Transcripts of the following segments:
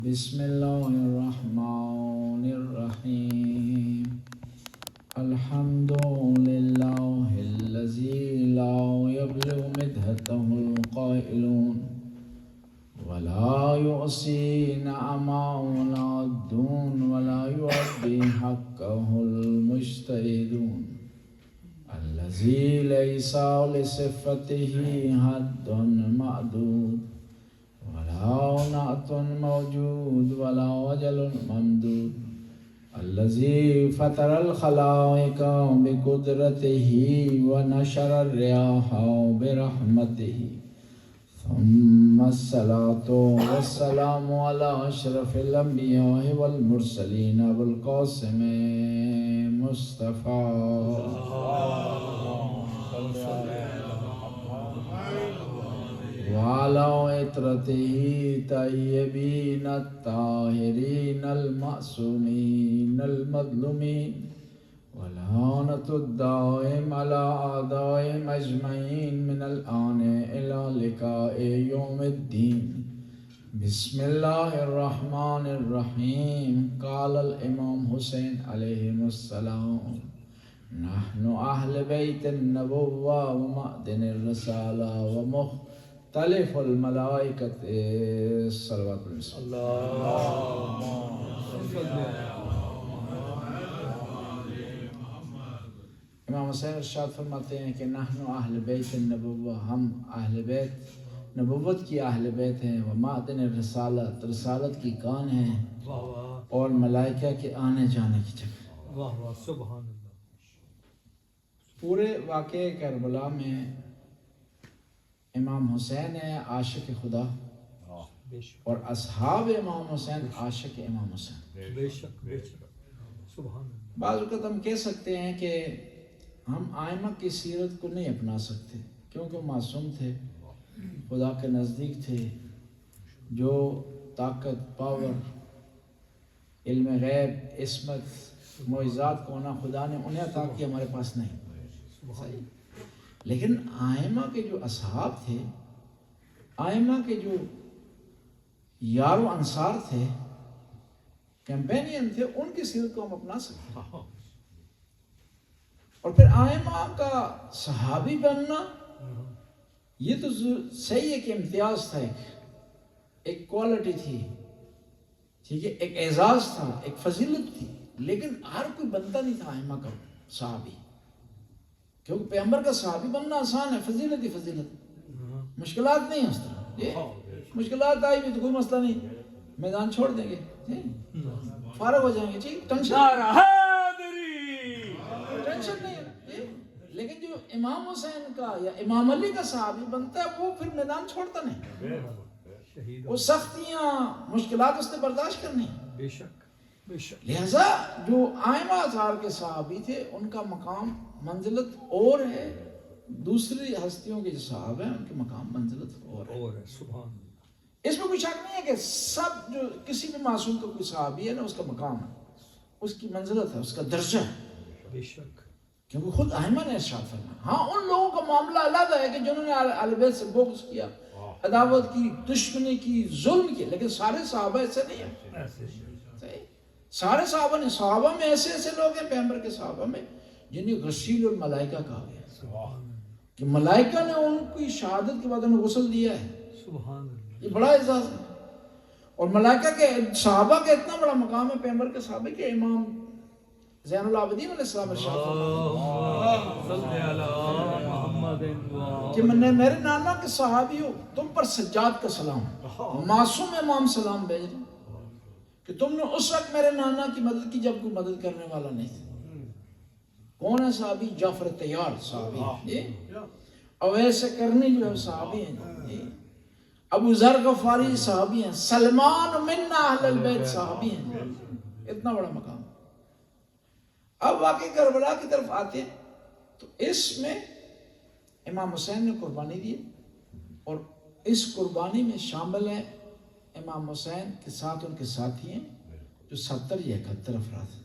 بسم اللہ الرحمن الرحیم الحمد للہ الذی لا یبلغ مدحته القائلون ولا يعصي نعما ولا دون ولا يؤدي حقه المجتهدون الذي ليس لصفته حد معدود ولا نعت موجود ولا وجل ممدود الذي فطر الخلائق بقدرته ونشر الرياح برحمته ثم الصلاة والسلام على أشرف الأنبياء والمرسلين أبو القاسم مصطفى وعلى عطرته طيبين الطاهرين المعصومين المظلومين ولعنة الدائم على أعدائهم أجمعين من الآن إلى لقاء يوم الدين بسم الله الرحمن الرحيم قال الإمام حسين عليه السلام نحن أهل بيت النبوة ومعدن الرسالة ومختلف الملائكة صلوات امام حسین ارشاد فرماتے ہیں کہ نحن اہل بیت النبوہ، ہم اہل بیت نبوت کی اہل بیت ہیں، ومعدن الرسالت، رسالت کی کان ہیں، اور ملائکہ کے آنے جانے کی جگہ۔ واہ واہ سبحان اللہ۔ پورے واقعے کربلا میں امام حسین ہے عاشق خدا، اور اصحاب امام حسین عاشق امام حسین۔ بے شک بے شک سبحان اللہ۔ بعض اوقات ہم کہہ سکتے ہیں کہ ہم آئمہ کی سیرت کو نہیں اپنا سکتے کیونکہ وہ معصوم تھے، خدا کے نزدیک تھے، جو طاقت، پاور، علم غیب، عصمت، معجزات کو نہ خدا نے انہیں عطا کی، ہمارے پاس نہیں۔ صحیح۔ لیکن آئمہ کے جو اصحاب تھے، آئمہ کے جو یار و انصار تھے، کیمپینین تھے، ان کی سیرت کو ہم اپنا سکتے ہیں۔ اور پھر آئمہ کا صحابی بننا یہ تو صحیح ہے کہ امتیاز تھا، ایک کوالٹی تھی، ٹھیک ہے، ایک اعزاز تھا، ایک فضیلت تھی، لیکن ہر کوئی بنتا نہیں تھا آئمہ کا صحابی، کیونکہ پیغمبر کا صحابی بننا آسان ہے، فضیلت ہی فضیلت، مشکلات نہیں اس طرح۔ مشکلات آئی بھی تو کوئی مسئلہ نہیں، میدان چھوڑ دیں گے، فارغ ہو جائیں گے، ٹھیک، ٹینشن نہیں ہے۔ لیکن جو امام حسین کا یا امام علی کا صحابی بنتا ہے وہ پھر میدان چھوڑتا نہیں، وہ سختیاں، مشکلات اس نے برداشت کرنی۔ بے شک بے شک۔ لہذا جو آئمہ اطہار کے صحابی تھے ان کا مقام منزلت اور ہے، دوسری ہستیوں کے جو صحابہ ہیں ان کے مقام منزلت اور ہے۔ سبحان اللہ۔ اس میں کوئی شک نہیں ہے کہ سب جو کسی بھی معصوم کا کوئی صحابی ہے نا، اس کا مقام ہے، اس کی منزلت ہے، اس کا درجہ ہے، بے شک، کیونکہ خود ائمہ نے ارشاد فرمایا۔ ہاں ان لوگوں کا معاملہ الگ ہے کہ جنہوں نے اہل بیت سے بغض کیا، عداوت کی، دشمنی کی، ظلم کی، لیکن سارے صحابہ ایسے نہیں ہیں۔ صحیح، سارے صحابہ نے، صحابہ میں ایسے ایسے لوگ ہیں، پیغمبر کے صحابہ میں جنہیں غسیل الملائکہ کہا گیا کہ ملائکہ نے ان کی شہادت کے بعد انہیں غسل دیا ہے۔ سبحان اللہ۔ یہ بڑا اعزاز ہے، اور ملائکہ کے صحابہ کا اتنا بڑا مقام ہے پیغمبر کے صحابہ کے امام زین العابدین علیہ السلام ارشاد کہ میرے نانا کے صحابی ہو، تم پر سجاد کا سلام، معصوم امام سلام بھیج رہے کہ تم نے اس وقت میرے نانا کی مدد کی جب کوئی مدد کرنے والا نہیں تھا۔ کون ہے صحابی؟ جعفر طیار صحابی ہیں، اویس کرنی جو ہے صحابی ہیں، ابو ذر غفاری صحابی ہیں، سلمان من اہل البیت صحابی ہیں۔ اتنا بڑا مقام۔ اب واقعی کربلا کی طرف آتے ہیں تو اس میں امام حسین نے قربانی دی، اور اس قربانی میں شامل ہیں امام حسین کے ساتھ ان کے ساتھی ہیں جو 70 یا 71 افراد ہیں۔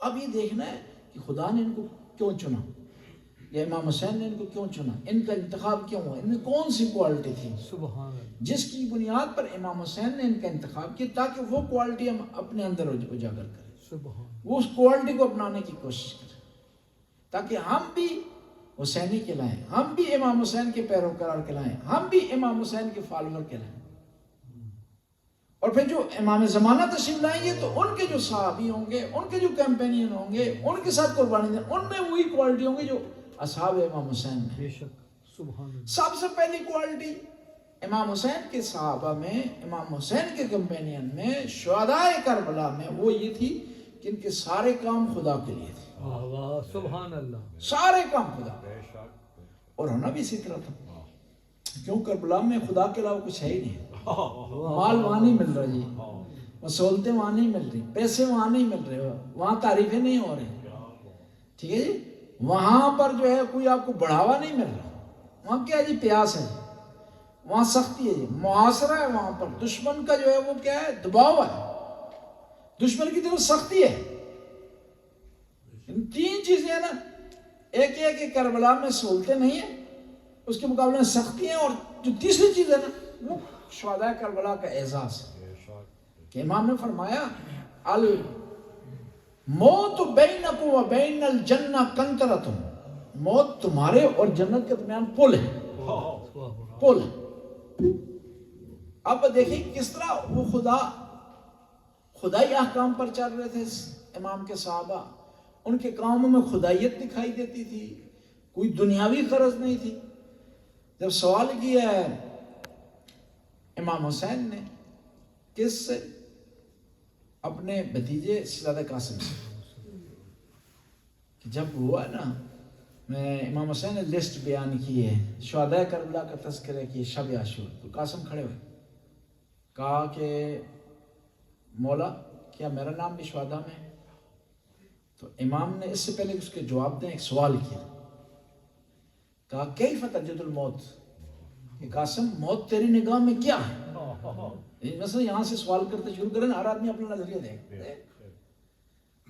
اب یہ دیکھنا ہے کہ خدا نے ان کو کیوں چنا، یا امام حسین نے ان کو کیوں چنا, ان کا انتخاب کیوں ہوا, ان میں کون سی کوالٹی تھی سبحان اللہ. جس کی بنیاد پر امام حسین نے ان کا انتخاب کیا, تاکہ وہ کوالٹی ہم اپنے اندر اجاگر کریں, سبحان وہ اس کوالٹی کو اپنانے کی کوشش کریں, تاکہ ہم بھی حسینی کہلائیں, ہم بھی امام حسین کے پیروکار کہلائیں, ہم بھی امام حسین کے فالوور کہلائیں. اور پھر جو امام زمانہ تشریف لائیں گے تو ان کے جو صحابی ہوں گے, ان کے جو کیمپینین ہوں گے, ان کے ساتھ قربانی دیں, ان میں وہی کوالٹی ہوں گی جو اصحاب امام حسین میں. بے شک سبحان اللہ. سب سے پہلی کوالٹی امام حسین کے صحابہ میں, امام حسین کے کمپینین میں, شہدائے کربلا میں وہ یہ تھی کہ ان کے سارے کام خدا کے لیے تھے. واہ واہ سبحان اللہ. سارے کام خدا, اور ہونا بھی اسی طرح تھا. کیوں کربلا میں خدا کے علاوہ کچھ ہے ہی نہیں. مال وہاں نہیں مل رہا جی, وسولتیں وہاں نہیں مل رہی, پیسے وہاں نہیں مل رہے, وہاں تعریفیں نہیں ہو رہی, ٹھیک ہے جی. وہاں پر جو ہے کوئی آپ کو بڑھاوا نہیں مل رہا. وہاں کیا ہے جی, پیاس ہے, وہاں سختی ہے جی, محاصرہ ہے وہاں پر, دشمن کا جو ہے وہ کیا ہے, دباؤ ہے, دشمن کی طرف سختی ہے. ان تین چیزیں ہیں نا, ایک یہ کہ کربلا میں سہولتیں نہیں ہیں, اس کے مقابلے میں سختی ہیں, اور جو تیسری چیز ہے نا وہ شہداء کربلا کا اعزاز ہے. کہ امام نے فرمایا الموت بینکم و بین الجنہ کنترۃ, موت تمہارے اور جنت کے درمیان پل ہے, پل ہے. اب دیکھیں کس طرح وہ خدائی احکام پر چل رہے تھے امام کے صحابہ, ان کے کاموں میں خدائیت دکھائی دیتی تھی, کوئی دنیاوی غرض نہیں تھی. جب سوال کیا ہے امام حسین نے کس سے, اپنے بھتیجے شہزادہ قاسم سے, کہ جب ہوا نا, میں امام حسین نے لسٹ بیان کی ہے, شہداء کربلا کا تذکرہ کیا شب عاشور, تو قاسم کھڑے ہوئے, کہا کہ مولا کیا میرا نام بھی شہداء میں ہے؟ تو امام نے اس سے پہلے اس کے جواب دیں ایک سوال کیا, کہا کیف تجد الموت, کہ قاسم موت تیری نگاہ میں کیا ہے؟ مثلا یہاں سے سوال کرتے شروع کریں, ہر آدمی اپنا نظریہ دے.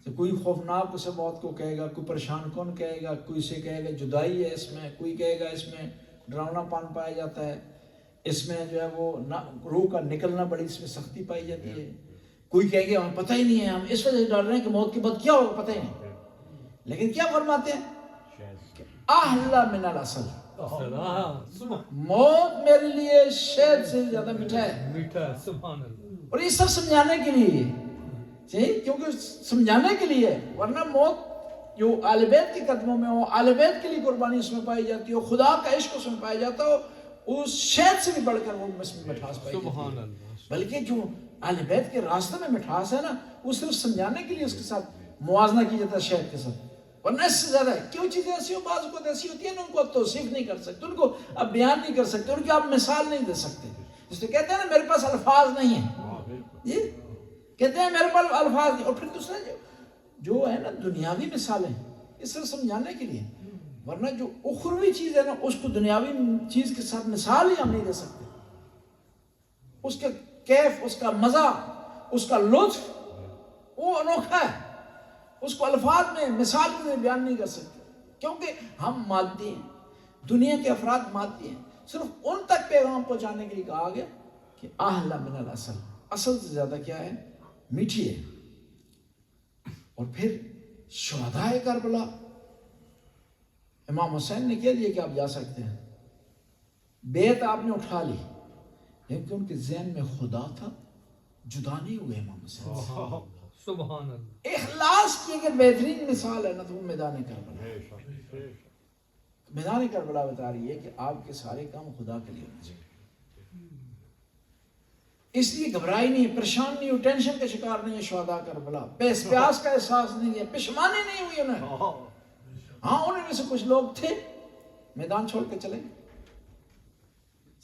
تو کوئی خوفناک اسے موت کو کہے گا, کوئی پریشان کون کہے گا, کوئی سے کہے گا جدائی ہے اس میں, کوئی کہے گا اس میں ڈراؤنا پان پایا جاتا ہے, اس میں جو ہے وہ روح کا نکلنا بڑی اس میں سختی پائی جاتی ہے, کوئی کہے گا ہمیں پتہ ہی نہیں ہے, ہم اس وجہ سے ڈر رہے ہیں کہ موت کے بعد کیا ہوگا پتہ ہی نہیں. لیکن کیا فرماتے ہیں کہ احلی من العسل, موت میرے لیے شہد سے زیادہ میٹھا ہے. میٹھا ہے سبحان اللہ. اور یہ سب سمجھانے کے لیے, کیونکہ سمجھانے کے لیے, ورنہ موت جو آل بیت کے قدموں میں ہو, آل بیت کے لیے قربانی اس میں پائی جاتی ہو, خدا کا عشق اس میں پایا جاتا ہو, اس شہد سے بھی بڑھ کر وہ اس میں مٹھاس پائی جاتی ہے. بلکہ جو آل بیت کے راستے میں مٹھاس ہے نا, وہ صرف سمجھانے کے لیے اس کے ساتھ موازنہ کی جاتا ہے شہد کے ساتھ, ورنہ اس سے زیادہ ہے. کیوں چیزیں ایسی ہو, بعض اوقات ایسی ہوتی ہیں نا, ان کو آپ توصیف نہیں کر سکتے, ان کو آپ بیان نہیں کر سکتے, ان کی آپ مثال نہیں دے سکتے. اس لیے کہتے ہیں نا میرے پاس الفاظ نہیں ہیں, جی کہتے ہیں میرے پاس الفاظ نہیں. اور پھر دوسرا جو ہے نا دنیاوی مثالیں, یہ صرف سمجھانے کے لیے, ورنہ جو اخروی چیز ہے نا اس کو دنیاوی چیز کے ساتھ مثال ہی ہم نہیں دے سکتے. اس کا کیف, اس کا مزہ, اس کا لطف وہ انوکھا ہے, اس کو الفاظ میں مثال میں بیان نہیں کر سکتے, کیونکہ ہم مادی ہیں, دنیا کے افراد مادی ہیں. صرف ان تک پیغام پہنچانے کے لیے کہا گیا کہ احلی من العسل, اصل سے زیادہ کیا ہے, میٹھی ہے. اور پھر شہداء کربلا, امام حسین نے کہہ دیا کہ آپ جا سکتے ہیں, بیعت آپ نے اٹھا لی, لیکن ان کے ذہن میں خدا تھا, جدا نہیں ہوئے امام حسین. سبحان اللہ. اخلاص کی اگر بہترین مثال ہے نا تو وہ میدان کربلا. میدان کربلا بتا رہی ہے کہ آپ کے سارے کام خدا کے لیے ہونے چاہیے. اس لیے گھبرائی نہیں, پریشان نہیں ہو, ٹینشن کا شکار نہیں ہے شہداء کربلا, پیاس کا احساس نہیں ہے, پشمانی نہیں ہوئی انہیں. ہاں انہیں میں سے کچھ لوگ تھے میدان چھوڑ کے چلے,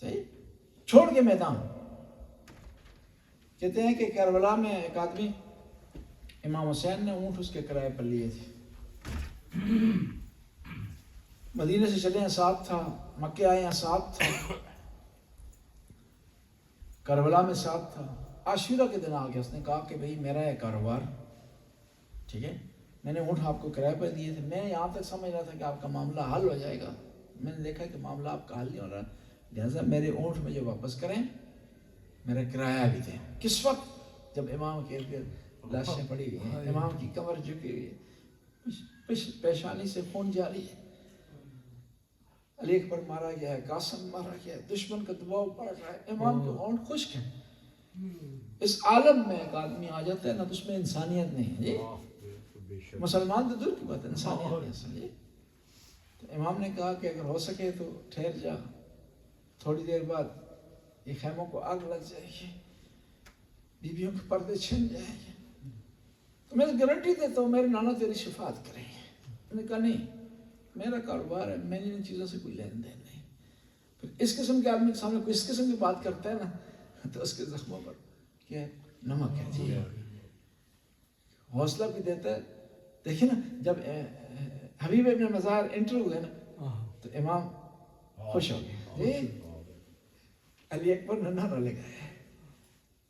صحیح چھوڑ کے میدان. کہتے ہیں کہ کربلا میں ایک آدمی, امام حسین نے اونٹ اس کے کرائے پر لیے تھے, مدینے سے چلے ہیں ساتھ تھا, مکے آئے ہیں ساتھ تھا, کربلا میں ساتھ تھا. عاشورہ کے دن آ گیا, اس نے کہا کہ بھئی میرا ہے کاروبار, ٹھیک ہے, میں نے اونٹ آپ کو کرایہ پہ دیے تھے، میں یہاں تک سمجھ رہا تھا کہ آپ کا معاملہ حل ہو جائے گا، میں نے دیکھا کہ معاملہ آپ کا حل نہیں ہو رہا، لہٰذا میرے اونٹ مجھے واپس کریں، میرا کرایہ بھی دیں۔ کس وقت؟ جب امام کے ارد گرد لاشیں پڑی ہوئی ہیں، امام کی کمر جھکی ہوئی ہے، پیشانی سے خون جاری ہے، علی اکبر مارا گیا ہے، قاسم مارا گیا ہے، دشمن کا دباؤ پڑ رہا ہے، امام کے اونٹ خشک ہیں۔ اس عالم میں ایک آدمی آ جاتا ہے نا تو اس میں انسانیت نہیں ہے جی، مسلمان تو دور کی بات ہے، انسانیت نہیں اصل جی۔ تو امام نے کہا کہ اگر ہو سکے تو ٹھہر جا، تھوڑی دیر بعد یہ خیموں کو آگ لگ جائے گی، بیویوں کے پردے چھن جائیں گے، تو میں گارنٹی دیتا ہوں میرے نانا تیری شفاعت کریں گے۔ میں نے کہا نہیں، میرا کاروبار ہے، میں نے ان چیزوں سے کوئی لین دین نہیں۔ پھر اس قسم کے آدمی کے سامنے کوئی اس قسم کی بات کرتا ہے نا تو اس کے زخموں پر کیا ہے؟ نمک ہے جی، حوصلہ بھی دیتا ہے۔ دیکھیں نا جب حبیب ابن مزار انٹر ہوئے نا تو امام خوش ہو گئے جی، علی اکبر نے نعرہ لگایا،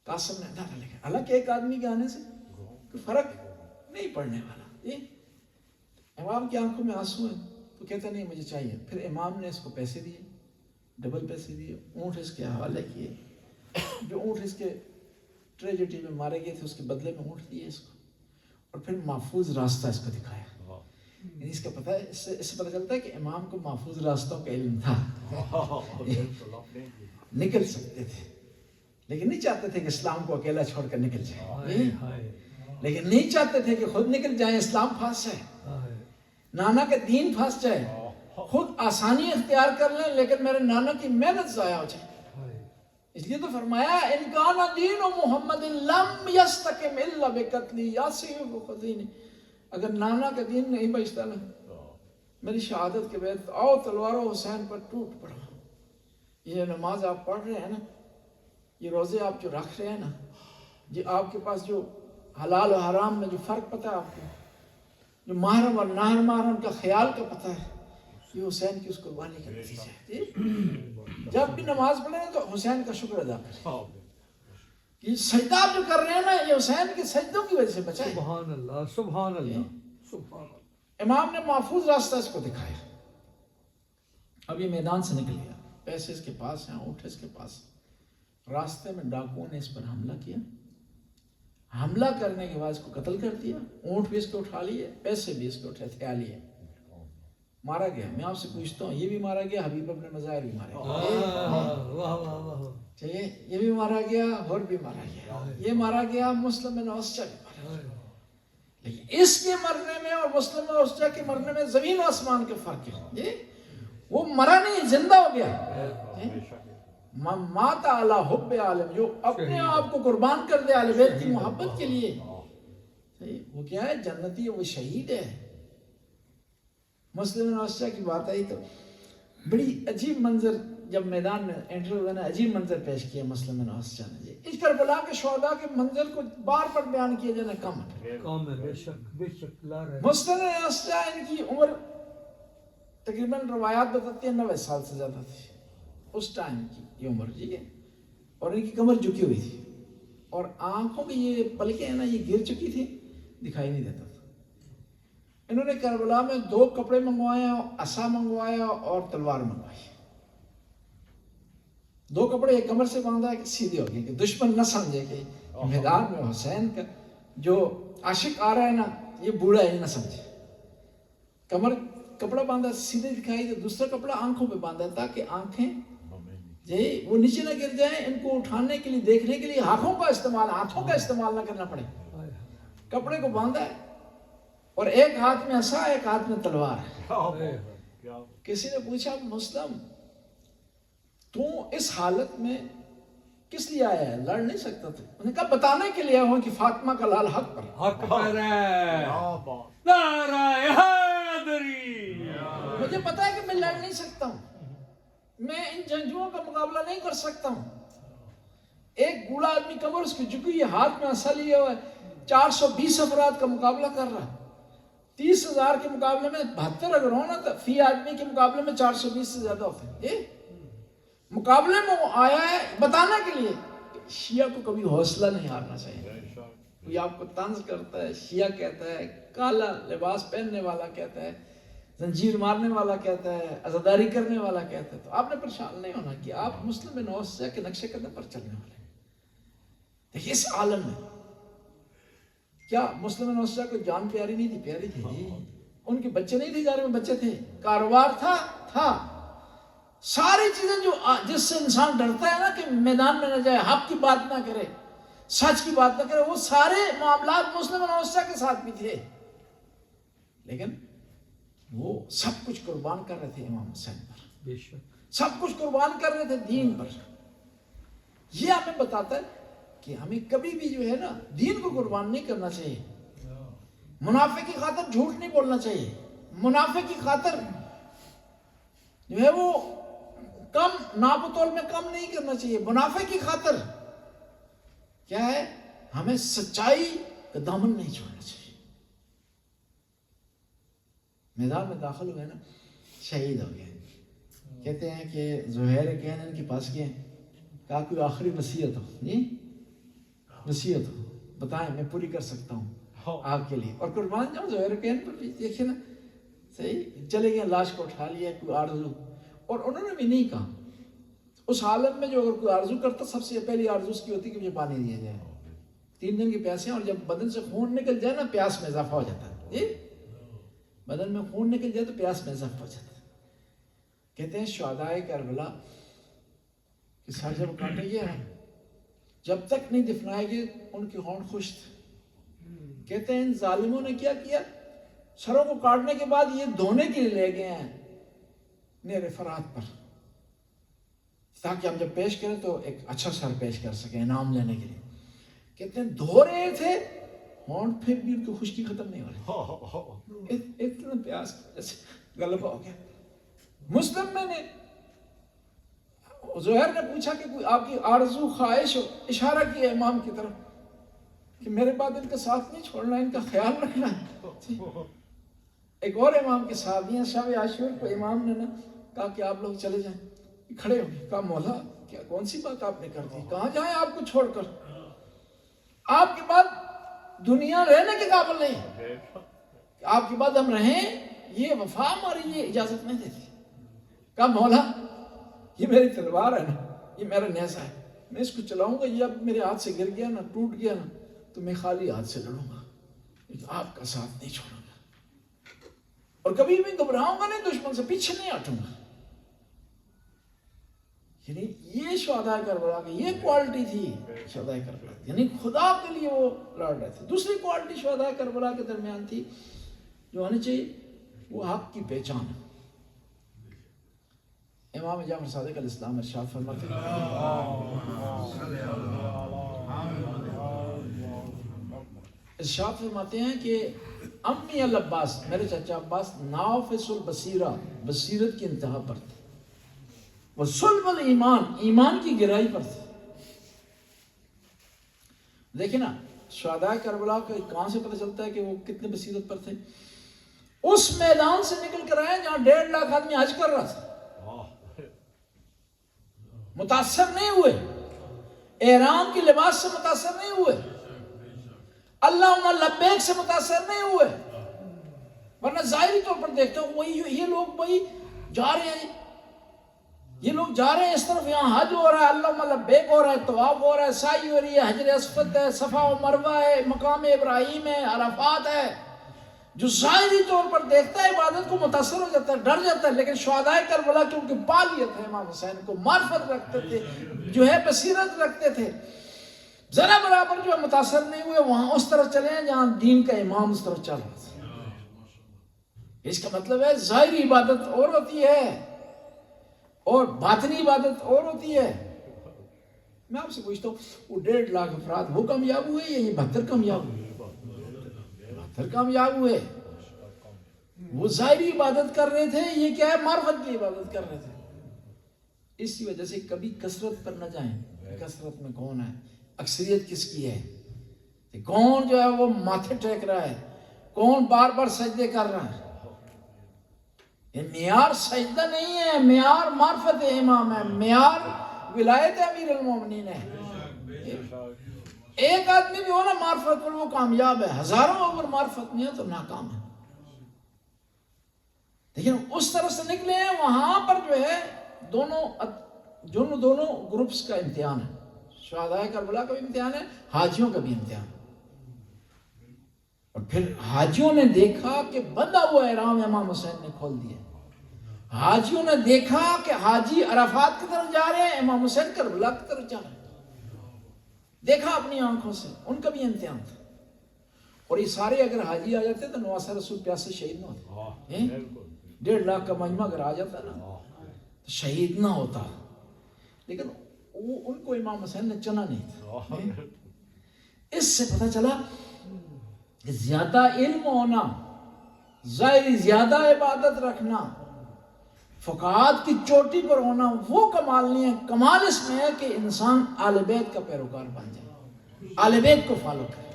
قاسم نے نعرہ لگایا، حالانکہ ایک آدمی کے آنے سے کوئی فرق نہیں پڑنے والا جی۔ امام کی آنکھوں میں آنسو ہیں تو کہتا نہیں مجھے چاہیے۔ پھر امام نے اس کو پیسے دیے، ڈبل پیسے دیے، اونٹ اس کے حوالے کیے، جو اونٹ اس کے ٹریجڈی میں مارے گئے تھے اس کے بدلے میں اونٹ دیے اس کو، اور پھر محفوظ راستہ اس کو دکھایا۔ یعنی اس کا پتہ ہے، اس سے پتہ چلتا ہے کہ امام کو محفوظ راستوں کا علم تھا، نکل سکتے تھے لیکن نہیں چاہتے تھے کہ اسلام کو اکیلا چھوڑ کر نکل جائے، لیکن نہیں چاہتے تھے کہ خود نکل جائیں، اسلام پھنس جائے، نانا کا دین پھنس جائے، خود آسانی اختیار کر لیں لیکن میرے نانا کی محنت ضائع ہو جائے۔ اس لیے تو فرمایا ان کان دین محمد لم یستقم الا بقتل یاسین وخزین، اگر نانا کا دین نہیں بچتا نا میری شہادت کے بعد آؤ تلواروں حسین پر ٹوٹ پڑا۔ یہ نماز آپ پڑھ رہے ہیں نا، یہ روزے آپ جو رکھ رہے ہیں نا، یہ آپ کے پاس جو حلال و حرام میں جو فرق پتہ ہے آپ کو، جو محرم اور ناہر محرم کا خیال کا پتہ ہے، یہ حسین کی اس قربانی کا نتیجہ ہے۔ جب بھی نماز پڑھیں تو حسین کا شکر ادا کریں، یہ سجدہ آپ جو کر رہے ہیں نا یہ حسین کے سجدوں کی وجہ سے بچا ہے۔ سبحان اللہ، سبحان اللہ، سبحان اللہ۔ امام نے محفوظ راستہ اس کو دکھایا۔ اب یہ میدان سے نکل گیا، پیسے اس کے پاس ہیں، اونٹ اس کے پاس، راستے میں ڈاکوؤں نے اس پر حملہ کیا، حملہ کرنے کے بعد اس کو قتل کر دیا، اونٹ بھی اس کو اٹھا لیے، پیسے بھی اس کو اٹھا لیے، مارا گیا۔ میں آپ سے پوچھتا ہوں یہ بھی مارا گیا، حبیب ابن مظاہر بھی مارا گیا، چاہیے یہ بھی مارا گیا، اور بھی مارا گیا، یہ مارا گیا، مسلم بن عوسجہ بھی مارا گیا۔ لیکن اس کے مرنے میں اور مسلم بن عوسجہ کے مرنے میں زمین و آسمان کے فرق ہے، وہ مرا نہیں، زندہ ہو گیا۔ من مات علی حب عالم، جو اپنے آپ کو قربان کر دے اہل بیت کی محبت کے لیے، وہ کیا ہے؟ جنتی ہے، وہ شہید ہے۔ مسلم بن عوسجہ کی بات آئی تو بڑی عجیب منظر، جب میدان میں انٹر ہوئے نا عجیب منظر پیش کیا مسلم بن عوسجہ نے جی۔ اس کربلا کے شہداء کے منظر کو بار پر بیان کیا جانا کم ہے، بے شک بے شک، لا رہے۔ مسلم بن عوسجہ ان کی عمر تقریباً روایات بتاتی ہیں 90 سال سے زیادہ تھی اس ٹائم کی یہ عمر جی ہے، اور ان کی کمر جھکی ہوئی تھی، اور آنکھوں کی یہ پلکیں ہیں نا یہ گر چکی تھی، دکھائی نہیں دیتا تھا۔ انہوں نے کربلا میں 2 کپڑے منگوائے، عصا منگوایا اور تلوار منگوائی، 2 کپڑے ایک کمر سے باندھا کہ سیدھے ہو گئے کہ دشمن نہ سمجھے کہ میدان میں حسین کا جو عاشق آ رہا ہے نا یہ بوڑھا ہے، نہ سمجھے۔ کپڑا باندھا سیدھے دکھائی، تو دوسرا کپڑا آنکھوں پہ باندھا تاکہ آنکھیں جی وہ نیچے نہ گر جائیں، ان کو اٹھانے کے لیے دیکھنے کے لیے ہاتھوں کا استعمال نہ کرنا پڑے۔ کپڑے کو باندھا ہے اور ایک ہاتھ میں عصا، ایک ہاتھ میں تلوار ہے۔ کسی نے پوچھا مسلم تو اس حالت میں کس لیے آیا ہے؟ لڑ نہیں سکتا تھا؟ انہوں نے کہا بتانے کے لیے آیا ہوں کہ فاطمہ کا لال حق پر ہے، نعرہ حیدری۔ مجھے پتا ہے کہ میں لڑ نہیں سکتا ہوں، میں ان جنگجوؤں کا مقابلہ نہیں کر سکتا ہوں۔ ایک بوڑھا آدمی کمر اس کی جھکی ہوئی، ہاتھ میں عصا لیے ہوئے، 420 افراد کا مقابلہ کر رہا ہے۔ 30,000 کے مقابلے میں 72 اگر ہونا تو فی آدمی کے مقابلے میں 420 سے زیادہ ہوتے ہیں۔ مقابلے میں وہ آیا ہے بتانا کے لیے کہ شیعہ کو کبھی حوصلہ نہیں ہارنا چاہیے، کوئی آپ کو طنز کرتا ہے، شیعہ کہتا ہے، کالا لباس پہننے والا کہتا ہے، زنجیر مارنے والا کہتا ہے، عزاداری کرنے والا کہتا ہے، تو آپ نے پریشان نہیں ہونا کہ آپ مسلم نوسیہ کے نقشے قدم پر چلنے والے ہیں۔ دیکھیے اس عالم میں کیا مسلم نوسیہ کو جان پیاری نہیں تھی؟ پیاری تھی جی۔ ان کے بچے نہیں تھے، گھر میں بچے تھے، کاروبار تھا ساری چیزیں جو جس سے انسان ڈرتا ہے نا کہ میدان میں نہ جائے، حق کی بات نہ کرے، سچ کی بات نہ کرے، وہ سارے معاملات مسلم نوسیہ کے ساتھ بھی تھے، لیکن وہ سب کچھ قربان کر رہے تھے امام حسین پر، بے شک سب کچھ قربان کر رہے تھے دین پر۔ یہ ہمیں بتاتا ہے کہ ہمیں کبھی بھی جو ہے نا دین کو قربان نہیں کرنا چاہیے، منافع کی خاطر جھوٹ نہیں بولنا چاہیے، منافع کی خاطر جو ہے وہ کم ناپ و تول میں کم نہیں کرنا چاہیے، منافع کی خاطر کیا ہے ہمیں سچائی کا دامن نہیں چھوڑنا چاہیے۔ میدان میں داخل ہوئے نا، شہید ہو گئے، کہتے ہیں کہ زہیر کہن ان کے پاس گئے، کہا کوئی آخری وصیت ہو، جی وصیت ہو بتائیں، میں پوری کر سکتا ہوں آپ کے لیے، اور قربان جاؤں زہیر کہن پر بھی دیکھیں نا، صحیح چلے گئے، لاش کو اٹھا لیا، کوئی آرزو، اور انہوں نے بھی نہیں کہا۔ اس حالت میں جو اگر کوئی آرزو کرتا، سب سے پہلی آرزو اس کی ہوتی کہ مجھے پانی دیا جائے، 3 دن کے پیاسے ہیں، اور جب بدن سے خون نکل جائے نا پیاس میں اضافہ ہو جاتا ہے، جی بدن میں خون نکل جائے تو پیاس میں اضافہ ہو جاتا ہے۔ کہتے ہیں شہدائے کربلا کہ سر جب کاٹے گئے جب تک نہیں دفنائے گئے ان کے ہونٹ خشک تھے۔ کہتے ہیں ان ظالموں نے کیا کیا، سروں کو کاٹنے کے بعد یہ دھونے کے لیے لے گئے ہیں نیر فرات پر، تاکہ ہم جب پیش کریں تو ایک اچھا سر پیش کر سکیں انعام لینے کے لیے۔ کہتے ہیں دھو رہے تھے، ہونٹ پھر بھی ان کی خشکی ختم نہیں ہو رہی، اتنا پیاس جیسے غلبہ ہو گیا۔ مسلم میں نے زہیر نے پوچھا کہ کوئی آپ کی آرزو خواہش ہو، اشارہ کیا امام کی طرف کہ میرے بعد ان کا ساتھ نہیں چھوڑنا، ان کا خیال رکھنا ہے۔ ایک اور امام کے صحابی ہیں شب عاشور کو امام نے نا کہا کہ آپ لوگ چلے جائیں، کھڑے ہو گئے، کہا مولا کیا کون سی بات آپ نے کر دی، کہاں جائیں آپ کو چھوڑ کر، آپ کے بعد دنیا رہنے کے قابل نہیں، آپ کے بعد ہم رہیں، یہ وفا ہماری یہ اجازت نہیں دیتی۔ کہا مولا یہ میری تلوار ہے نا، یہ میرا نیزہ ہے، میں اس کو چلاؤں گا، یہ اب میرے ہاتھ سے گر گیا نا، ٹوٹ گیا نا، تو میں خالی ہاتھ سے لڑوں گا، لیکن آپ کا ساتھ نہیں چھوڑوں گا، اور کبھی بھی گھبراؤں گا نہیں، دشمن سے پیچھے نہیں ہٹوں گا۔ یعنی یہ شہدائے کربلا کی یہ کوالٹی تھی، شہدائے کربلا یعنی خدا کے لیے وہ لڑ رہے تھے۔ دوسری کوالٹی شہدائے کربلا کے درمیان تھی جو ہونی چاہیے، وہ حق کی پہچان۔ امام جعفر صادق علیہ السلام ارشاد فرماتے ہیں، ارشاد فرماتے ہیں کہ امی العباس، میرے چچا عباس، نافس البصیرہ، بصیرت کی انتہا پر تھے، وہ صلب الایمان، ایمان کی گہرائی پر تھے۔ دیکھیں نا شہداء کربلا کو کہاں سے پتہ چلتا ہے کہ وہ کتنے بصیرت پر تھے؟ اس میدان سے نکل کر آئے جہاں 1.5 لاکھ آدمی حج کر رہا تھا، متاثر نہیں ہوئے، احرام کی لباس سے متاثر نہیں ہوئے، اللہم لبیک سے متاثر نہیں ہوئے، ورنہ ظاہری طور پر دیکھتے ہو یہ لوگ بھائی جا رہے ہیں، یہ لوگ جا رہے ہیں اس طرف، یہاں حج ہو رہا ہے، اللہم لبیک ہو رہا ہے، طواف ہو رہا ہے، سعی ہو رہی ہے، حجر اسود ہے، صفا و مروہ ہے، مقام ابراہیم ہے، عرفات ہے، جو ظاہری طور پر دیکھتا ہے عبادت کو متاثر ہو جاتا ہے، ڈر جاتا ہے، لیکن شہداء کربلا کیونکہ بالیت ہے، امام حسین کو معرفت رکھتے تھے، جو ہے بصیرت رکھتے تھے، ذرا برابر جو ہے متاثر نہیں ہوئے، وہاں اس طرف چلے ہیں جہاں دین کا امام اس طرف چل رہا تھا۔ اس کا مطلب ہے ظاہری عبادت اور ہوتی ہے اور باطنی عبادت اور ہوتی ہے۔ میں آپ سے پوچھتا ہوں وہ 1.5 لاکھ افراد وہ کامیاب ہوئے یا یہ 72 کامیاب ہوئے؟ 72 کامیاب ہوئے۔ وہ ظاہری عبادت کر رہے تھے، یہ کیا ہے معرفت کی عبادت کر رہے تھے۔ اسی وجہ سے کبھی کثرت پر نہ جائیں، کثرت میں کون ہے، اکثریت کس کی ہے، کون جو ہے وہ ماتھے ٹیک رہا ہے، کون بار بار سجدے کر رہا ہے۔ یہ معیار سجدہ نہیں ہے، معیار معرفت امام ہے، معیار ولایت امیر المومنین ہے۔ ایک آدمی بھی ہو نا معرفت پر وہ کامیاب ہے، ہزاروں اگر معرفت نہیں ہے تو ناکام ہے. لیکن اس طرح سے نکلے ہیں وہاں پر جو ہے دونوں گروپس کا امتحان ہے. شہدائے کربلا کا بھی امتحان ہے، حاجیوں کا بھی امتحان ہے. اور پھر حاجیوں نے دیکھا کہ بندھا ہوا احرام امام حسین نے کھول دیا. حاجیوں نے دیکھا کہ حاجی عرفات کی طرف جا رہے ہیں، امام حسین کربلا کی طرف جا رہے ہیں. دیکھا اپنی آنکھوں سے، ان کا بھی امتحان تھا. اور یہ سارے اگر حاجی آ جاتے تو نواسہ رسول پیاسے شہید نہ ہوتے. 1.5 لاکھ کا مجمع اگر آ جاتا نا تو شہید نہ ہوتا. لیکن ان کو امام حسین نے چنا نہیں تھا. اس سے پتہ چلا کہ زیادہ علم ہونا، ظاہری زیادہ عبادت رکھنا، فقاہت کی چوٹی پر ہونا وہ کمال نہیں ہے. کمال اس میں ہے کہ انسان آل بیت کا پیروکار بن جائے، آل بیت کو فالو کرے.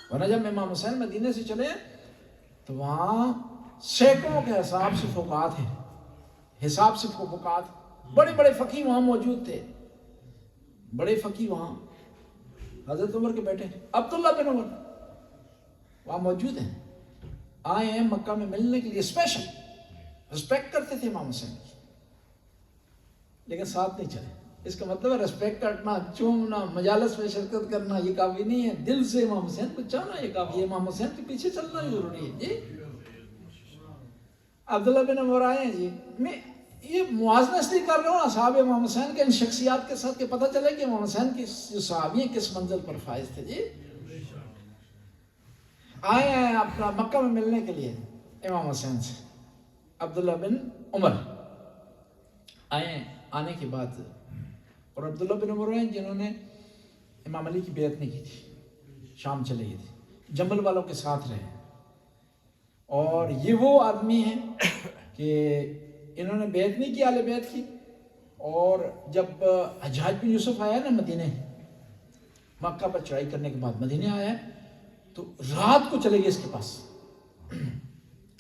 ورنہ جب امام حسین مدینے سے چلے تو وہاں سینکڑوں کے حساب سے فقاہت ہیں، بڑے بڑے فقی وہاں موجود تھے. بڑے فقی وہاں حضرت عمر کے بیٹے عبداللہ بن عمر وہاں موجود ہیں. آئے ہیں مکہ میں ملنے کے لیے، اسپیشل رسپیکٹ کرتے تھے امام حسین کی، لیکن ساتھ نہیں چلے. اس کا مطلب ہے رسپیکٹ کرنا، چومنا، مجالس میں شرکت کرنا یہ کافی نہیں ہے. دل سے امام حسین کو چاہنا یہ کافی ہے. امام حسین کے پیچھے چلنا ضروری ہے. جی عبداللہ بن عمر آئے ہیں. جی میں یہ موازنہ اس لیے کر رہا ہوں اصحاب امام حسین کے ان شخصیات کے ساتھ کہ پتہ چلے کہ امام حسین کی جو صحابی ہیں کس منزل پر فائز تھے. جی آئے ہیں اپنا مکہ میں ملنے کے لیے امام حسین سے. عبداللہ بن عمر آئے. آنے کے بعد اور عبداللہ بن عمر ہیں جنہوں نے امام علی کی بیعت نہیں کی تھی، شام چلے گئی تھی، جمل والوں کے ساتھ رہے. اور یہ وہ آدمی ہیں کہ انہوں نے بیعت نہیں کی، اہل بیعت کی. اور جب حجاج بن یوسف آیا نا مدینے، مکہ پر چڑھائی کرنے کے بعد مدینے آیا تو رات کو چلے گئے اس کے پاس.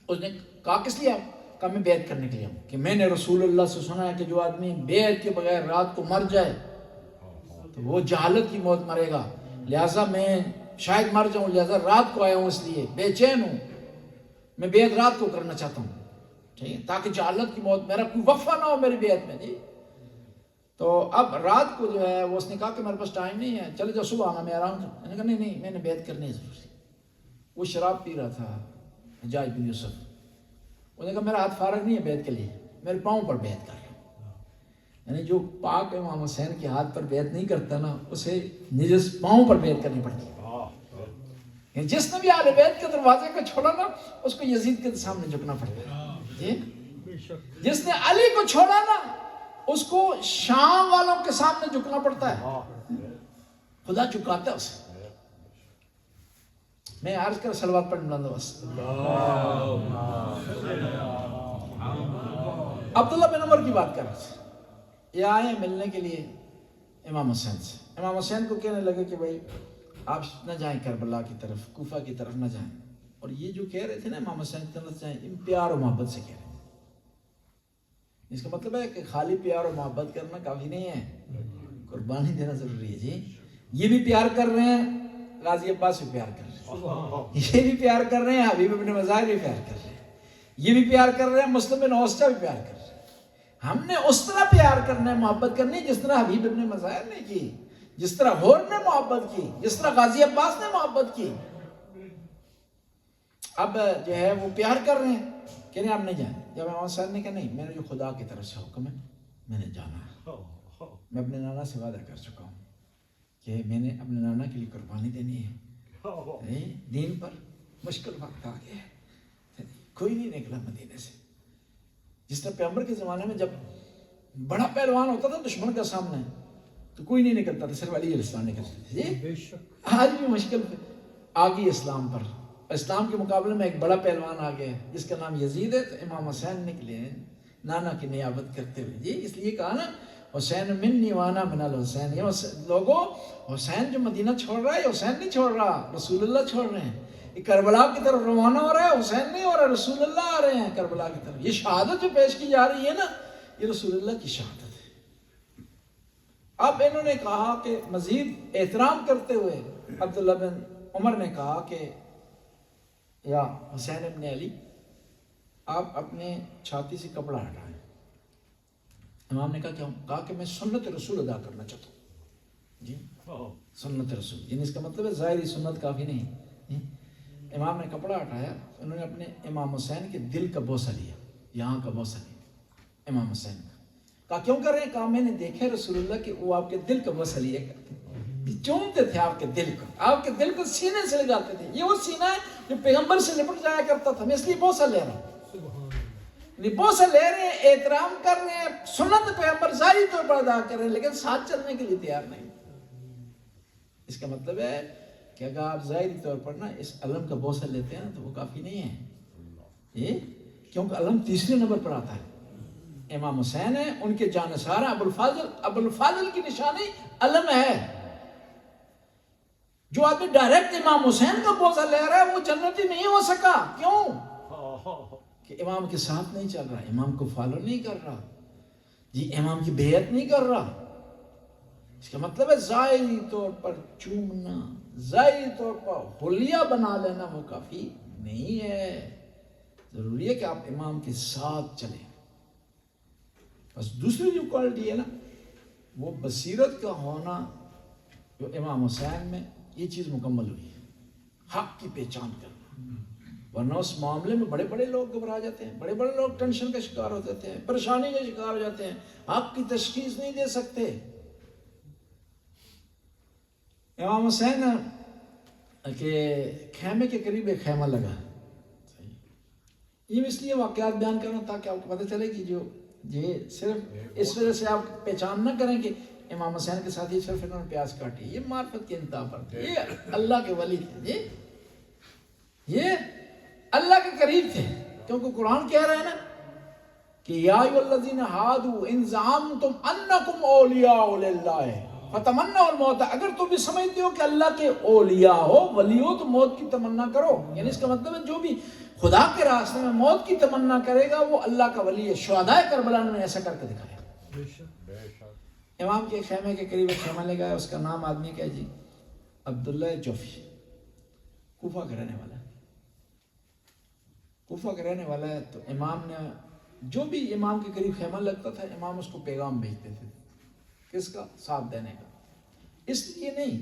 اس نے کہا کس لیے؟ کہا میں بیعت کرنے کے لیے ہوں کہ میں نے رسول اللہ سے سنا ہے کہ جو آدمی بیعت کے بغیر رات کو مر جائے تو وہ جہالت کی موت مرے گا. لہٰذا میں شاید مر جاؤں، لہٰذا رات کو آیا ہوں، اس لیے بے چین ہوں، میں بیعت رات کو کرنا چاہتا ہوں، ٹھیک ہے، تاکہ جہالت کی موت، میرا کوئی وقفہ نہ ہو میری بیعت میں. جی تو اب رات کو جو ہے وہ اس نے کہا کہ میرے پاس ٹائم نہیں ہے، چلے جاؤ صبح آنا، میں آرام کروں. میں نے کہا نہیں میں نے بیعت کرنی ہے ضروری. وہ شراب پی رہا تھا حجاج بن یوسف. انہوں نے کہا میرا ہاتھ فارغ نہیں ہے بیعت کے لیے، میرے پاؤں پر بیعت کر لو. یعنی جو پاک امام حسین کے ہاتھ پر بیعت نہیں کرتا نا اسے نجس پاؤں پر بیعت کرنی پڑتی ہے. یعنی جس نے بھی اہل بیت کے دروازے کو چھوڑا نا اس کو یزید کے سامنے جھکنا پڑتا ہے. جی جس نے علی کو چھوڑا نا اس کو شام والوں کے سامنے جھکنا پڑتا ہے. خدا چکاتا ہے اسے. میں عرض کر صلوات پڑھ ملندہ بس. عبداللہ بن عمر کی بات کر رہے تھے. یہ آئے ملنے کے لیے امام حسین سے. امام حسین کو کہنے لگے کہ بھائی آپ نہ جائیں کربلا کی طرف، کوفہ کی طرف نہ جائیں. اور یہ جو کہہ رہے تھے نا امام حسین کی طرف جائیں، ان پیار و محبت سے کہہ رہے تھے. اس کا مطلب ہے کہ خالی پیار و محبت کرنا کافی نہیں ہے، قربانی دینا ضروری ہے. جی یہ بھی پیار کر رہے ہیں، غازی عباس بھی پیار کر رہے ہیں، یہ بھی پیار کر رہے ہیں، حبیب ابن مظاہر بھی پیار کر رہے ہیں، یہ بھی پیار کر رہے ہیں، مسلم بن اوسطہ بھی پیار کر رہے ہیں. ہم نے اس طرح پیار کرنا ہے، محبت کرنی جس طرح حبیب ابن مظاہر نے کی، جس طرح غور نے محبت کی، جس طرح غازی عباس نے محبت کی. اب جو ہے وہ پیار کر رہے ہیں کہ نہیں آپ نہیں جائیں. جب امام حسین نے کہا نہیں، میرے جو خدا کی طرف سے حکم ہے میں نے جانا ہے. میں اپنے نانا سے وعدہ کر چکا ہوں کہ میں نے اپنے نانا کے لیے قربانی دینی ہے. دین پر مشکل وقت آ گیا ہے، کوئی نہیں نکلا مدینے سے. جس طرح پیغمبر کے زمانے میں جب بڑا پہلوان ہوتا تھا دشمن کا سامنے تو کوئی نہیں نکلتا تھا، صرف علی علیہ السلام نکلتے تھے. جی آج بھی مشکل آ گئی اسلام پر. اسلام کے مقابلے میں ایک بڑا پہلوان آ گیا جس کا نام یزید ہے، تو امام حسین نکلے نانا کی نیابت کرتے ہوئے. جی اس لیے کہا نا حسین منی وانا من الحسین. یہ لوگوں حسین جو مدینہ چھوڑ رہا ہے یہ حسین نہیں چھوڑ رہا، رسول اللہ چھوڑ رہے ہیں. یہ کربلا کی طرف روانہ ہو رہا ہے، حسین نہیں ہو رہا، رسول اللہ آ رہے ہیں کربلا کی طرف. یہ شہادت جو پیش کی جا رہی ہے نا یہ رسول اللہ کی شہادت ہے. اب انہوں نے کہا کہ مزید احترام کرتے ہوئے عبداللہ بن عمر نے کہا کہ یا حسین ابن علی آپ اپنے چھاتی سے کپڑا ہٹائیں. امام نے کہا کیوں؟ کہا کہ میں سنت رسول ادا کرنا چاہتا ہوں. جی سنت رسول، یعنی اس کا مطلب ہے ظاہری سنت کافی نہیں. امام نے کپڑا ہٹایا، انہوں نے اپنے امام حسین کے دل کا بوسہ لیا، یہاں کا بوسہ لیا امام حسین کا. کہا کیوں کر رہے ہیں؟ کہا میں نے دیکھا رسول اللہ کہ وہ آپ کے دل کا بوسہ لیا کرتے، چومتے تھے آپ کے دل کو، آپ کے دل کو سینے سے لگاتے تھے. یہ وہ سینہ ہے جو پیغمبر سے لپٹ جایا کرتا تھا، میں اس لیے بوسہ لے رہا ہوں. بوسہ لے رہے ہیں، احترام کر رہے ہیں، سنت پیغمبر ظاہری طور پر ادا کر رہے ہیں، لیکن ساتھ چلنے کے لیے تیار نہیں. اس کا مطلب ہے کہ اگر آپ ظاہری طور پر نا اس علم کا بوسہ لیتے ہیں تو وہ کافی نہیں ہے. یہ کیونکہ علم تیسرے نمبر پر آتا ہے. امام حسین ہیں، ان کے جانثار ہیں ابو الفاضل کی نشانی علم ہے. جو آدمی ڈائریکٹ امام حسین کا بوسہ لے رہا ہے وہ جنتی نہیں ہو سکا. کیوں؟ کہ امام کے ساتھ نہیں چل رہا، امام کو فالو نہیں کر رہا، جی امام کی بیعت نہیں کر رہا. اس کا مطلب ہے ظاہری طور پر چومنا، ظاہری طور پر حلیہ بنا لینا وہ کافی نہیں ہے. ضروری ہے کہ آپ امام کے ساتھ چلیں. بس دوسری جو کوالٹی ہے نا وہ بصیرت کا ہونا، جو امام حسین میں یہ چیز مکمل ہوئی ہے، حق کی پہچان کرنا. ورنہ اس معاملے میں بڑے بڑے لوگ گھبرا جاتے ہیں، بڑے بڑے لوگ ٹینشن کا شکار ہو جاتے ہیں، پریشانی کا شکار ہو جاتے ہیں، حق کی تشخیص نہیں دے سکتے. امام حسین کے خیمے کے قریب ایک خیمہ لگا. یہ اس لیے واقعات بیان کرنا تاکہ آپ کو پتہ چلے کہ جو یہ صرف اس وجہ سے آپ پہچان نہ کریں کہ امام حسین کے ساتھ ہی صرف انہوں نے پیاز کاٹی، یہ معرفت کی انتہا پر، یہ اللہ کے ولی تھے، یہ اللہ کے قریب تھے. کیونکہ قرآن کہہ رہے ہیں نا کہ یا ایھا الذین ھادوا ان زعمتم انکم اولیاء للہ فتمنوا الموت، اگر تم بھی سمجھتے ہو کہ اللہ کے اولیاء ہو، ولی ہو، تو موت کی تمنا کرو. یعنی اس کا مطلب ہے جو بھی خدا کے راستے میں موت کی تمنا کرے گا وہ اللہ کا ولی ہے. شہداء کربلا نے ایسا کر کے دکھایا. امام کے خیمے کے قریب ایک خیمہ لگا ہے، اس کا نام آدمی کا ہے جی عبداللہ جوفی، کوفہ کا رہنے والا ہے. کوفہ کا رہنے والا ہے. تو امام نے جو بھی امام کے قریب خیمہ لگتا تھا امام اس کو پیغام بھیجتے تھے. کس کا؟ ساتھ دینے کا. اس لیے نہیں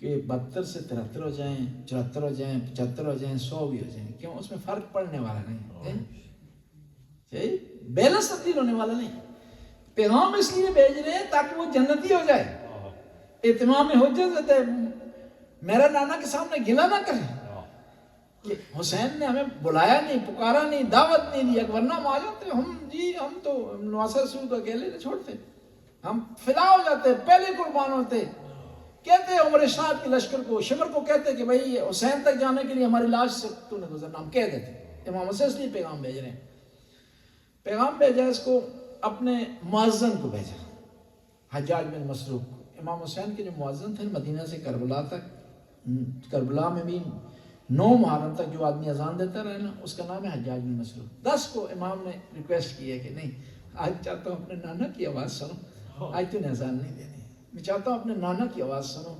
کہ 72 سے 73 ہو جائیں، 74 ہو جائیں، 75 ہو جائیں، 100 بھی ہو جائیں، کیوں؟ اس میں فرق پڑنے والا نہیں، بیلنس تبدیل ہونے والا نہیں. پیغام اس لیے بھیج رہے ہیں تاکہ وہ جنتی ہو جائے. اتمام حجت ہے، میرا نانا کے سامنے گلا نہ کرے کہ حسین نے ہمیں بلایا نہیں، پکارا نہیں، دعوت نہیں دی، ورنہ ہم آ جاتے. ہم تو نواصر رسول کو اکیلے نہیں چھوڑتے، ہم فدا ہو جاتے، پہلے قربان ہوتے. کہتے ہیں عمر شاد کے لشکر کو، شمر کو کہتے کہ بھائی حسین تک جانے کے لیے ہماری لاش سے تو نے گزرنا، ہم کہہ دیتے. امام حسین اس لیے پیغام بھیج رہے ہیں. پیغام بھیجا اس کو اپنے مؤذن کو بھیجا، حجاج بن مسروق کو. امام حسین کے جو مؤذن تھے مدینہ سے کربلا تک، کربلا میں بھی 9 محرم تک جو آدمی اذان دیتا رہے نا اس کا نام ہے حجاج بن مسروق. 10 کو امام نے ریکویسٹ کی ہے کہ نہیں آج چاہتا ہوں اپنے نانا کی آواز سنو، آج تو نے اذان نہیں دینی، میں چاہتا ہوں اپنے نانا کی آواز سنو.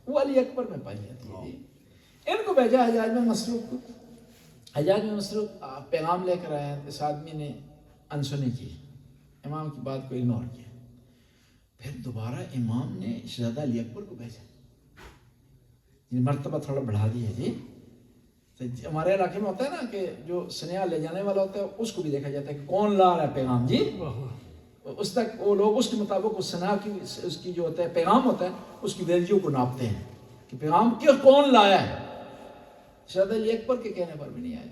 وہ علی اکبر میں پائی جاتی ہے. ان کو بھیجا حجاج بن مسروق کو. حجاج بن مسروق پیغام لے کر آئے. اس آدمی نے انسنی کی، امام کی بات کو اگنور کیا. پھر دوبارہ امام نے شہزادہ علی اکبر کو بھیجا، مرتبہ تھوڑا بڑھا دیا. جی ہمارے علاقے میں ہوتا ہے نا کہ جو سنیہ لے جانے والا ہوتا ہے اس کو بھی دیکھا جاتا ہے کہ کون لا رہا ہے پیغام. جی اس تک وہ لوگ اس کے مطابق اس سنیہ کی اس کی جو ہوتا ہے پیغام ہوتا ہے اس کی ویلیو کو ناپتے ہیں کہ پیغام کون لایا ہے. شہزادہ علی اکبر کے کہنے پر بھی نہیں آئے.